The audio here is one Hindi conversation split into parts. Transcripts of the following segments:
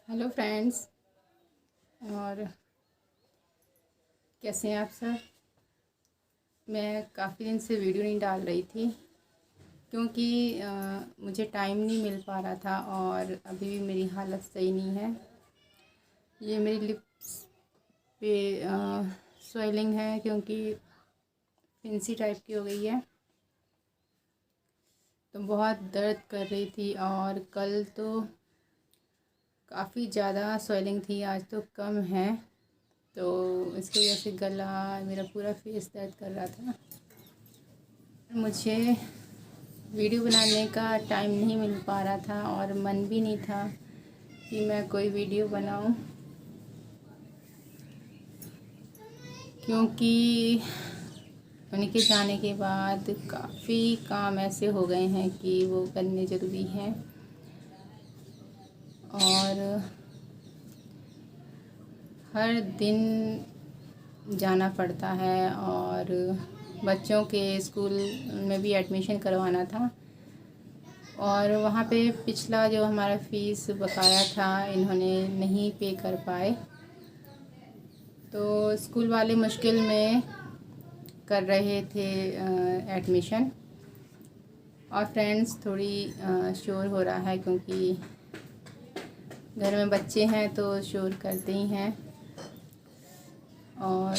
Hello friends. और कैसे हैं आप सब। मैं काफ़ी दिन से वीडियो नहीं डाल रही थी क्योंकि मुझे टाइम नहीं मिल पा रहा था और अभी भी मेरी हालत सही नहीं है। ये मेरी लिप्स पे स्वेलिंग है क्योंकि फिंसी टाइप की हो गई है, तो बहुत दर्द कर रही थी। और कल तो काफ़ी ज़्यादा स्वेलिंग थी, आज तो कम है। तो इसकी वजह से गला, मेरा पूरा फेस दर्द कर रहा था। मुझे वीडियो बनाने का टाइम नहीं मिल पा रहा था और मन भी नहीं था कि मैं कोई वीडियो बनाऊं, क्योंकि उनके जाने के बाद काफ़ी काम ऐसे हो गए हैं कि वो करने ज़रूरी हैं। और हर दिन जाना पड़ता है और बच्चों के स्कूल में भी एडमिशन करवाना था। और वहाँ पे पिछला जो हमारा फ़ीस बकाया था इन्होंने नहीं पे कर पाए, तो स्कूल वाले मुश्किल में कर रहे थे एडमिशन। और फ्रेंड्स, थोड़ी शोर हो रहा है क्योंकि घर में बच्चे हैं तो शोर करते ही हैं। और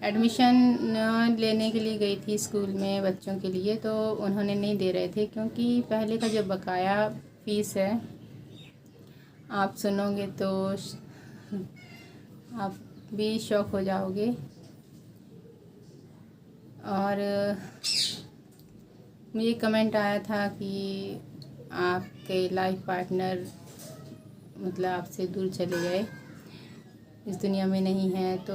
एडमिशन लेने के लिए गई थी स्कूल में बच्चों के लिए, तो उन्होंने नहीं दे रहे थे क्योंकि पहले का जो बकाया फ़ीस है, आप सुनोगे तो आप भी शॉक हो जाओगे। और मुझे कमेंट आया था कि आपके लाइफ पार्टनर मतलब आपसे दूर चले गए, इस दुनिया में नहीं है, तो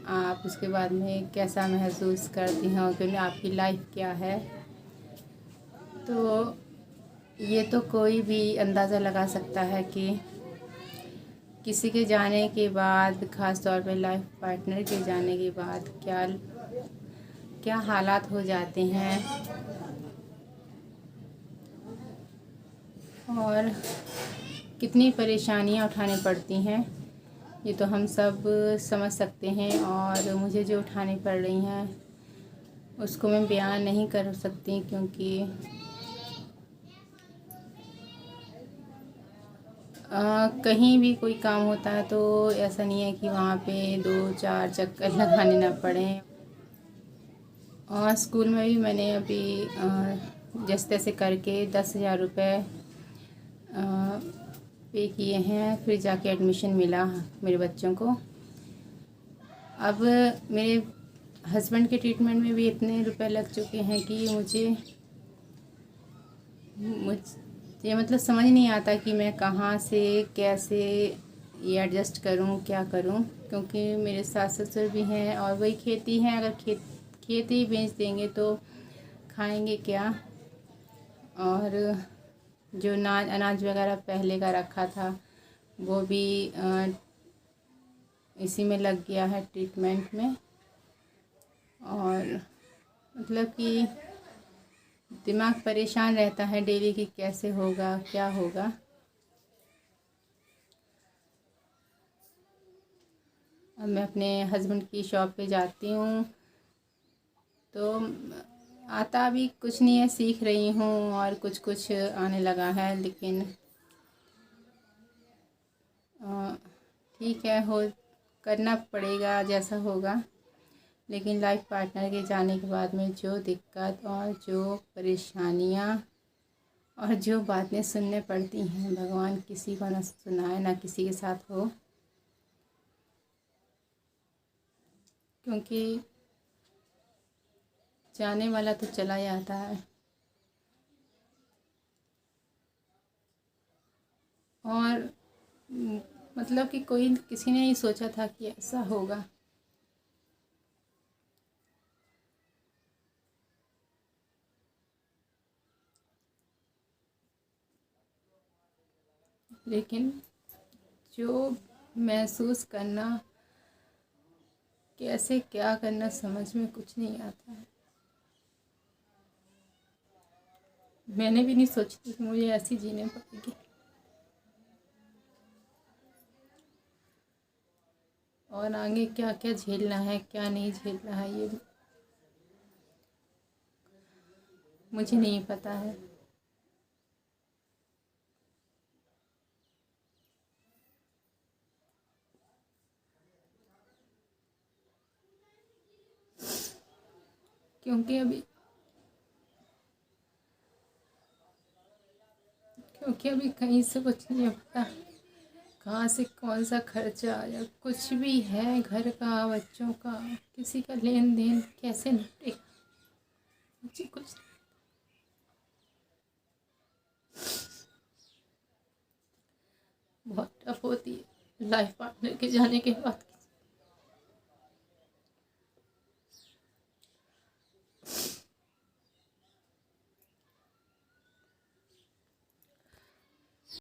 आप उसके बाद में कैसा महसूस करती हैं, क्योंकि आपकी लाइफ क्या है। तो ये तो कोई भी अंदाज़ा लगा सकता है कि किसी के जाने के बाद, ख़ास तौर पे लाइफ पार्टनर के जाने के बाद क्या क्या हालात हो जाते हैं और कितनी परेशानियां उठानी पड़ती हैं, ये तो हम सब समझ सकते हैं। और मुझे जो उठानी पड़ रही हैं उसको मैं बयान नहीं कर सकती, क्योंकि कहीं भी कोई काम होता है तो ऐसा नहीं है कि वहाँ पे 2-4 चक्कर लगाने ना पड़े। और स्कूल में भी मैंने अभी जैसे तैसे करके 10,000 रुपये पे किए हैं, फिर जाके एडमिशन मिला मेरे बच्चों को। अब मेरे हस्बैंड के ट्रीटमेंट में भी इतने रुपए लग चुके हैं कि मुझे मतलब समझ नहीं आता कि मैं कहाँ से कैसे ये एडजस्ट करूँ, क्या करूँ। क्योंकि मेरे सास ससुर भी हैं और वही खेती है, अगर खेती बेच देंगे तो खाएंगे क्या। और जो अनाज वगैरह पहले का रखा था वो भी इसी में लग गया है ट्रीटमेंट में। और मतलब कि दिमाग परेशान रहता है डेली कि कैसे होगा, क्या होगा। अब मैं अपने हस्बैंड की शॉप पे जाती हूँ तो आता भी कुछ नहीं है, सीख रही हूँ और कुछ कुछ आने लगा है, लेकिन ठीक है, हो करना पड़ेगा जैसा होगा। लेकिन लाइफ पार्टनर के जाने के बाद में जो दिक्कत और जो परेशानियाँ और जो बातें सुनने पड़ती हैं, भगवान किसी को ना सुनाए, ना किसी के साथ हो। क्योंकि जाने वाला तो चला जाता है और मतलब कि कोई किसी ने नहीं सोचा था कि ऐसा होगा। लेकिन जो महसूस करना, कैसे क्या करना, समझ में कुछ नहीं आता है। मैंने भी नहीं सोची थी कि मुझे ऐसी जीने पड़ेगी। और आगे क्या क्या झेलना है, क्या नहीं झेलना है, ये मुझे नहीं पता है। क्योंकि अभी कहीं से कुछ नहीं पता, कहाँ से कौन सा खर्चा या कुछ भी है, घर का, बच्चों का, किसी का लेन देन कैसे निपटेगा, मुझे कुछ बहुत टफ होती है लाइफ पार्टनर के जाने के बाद।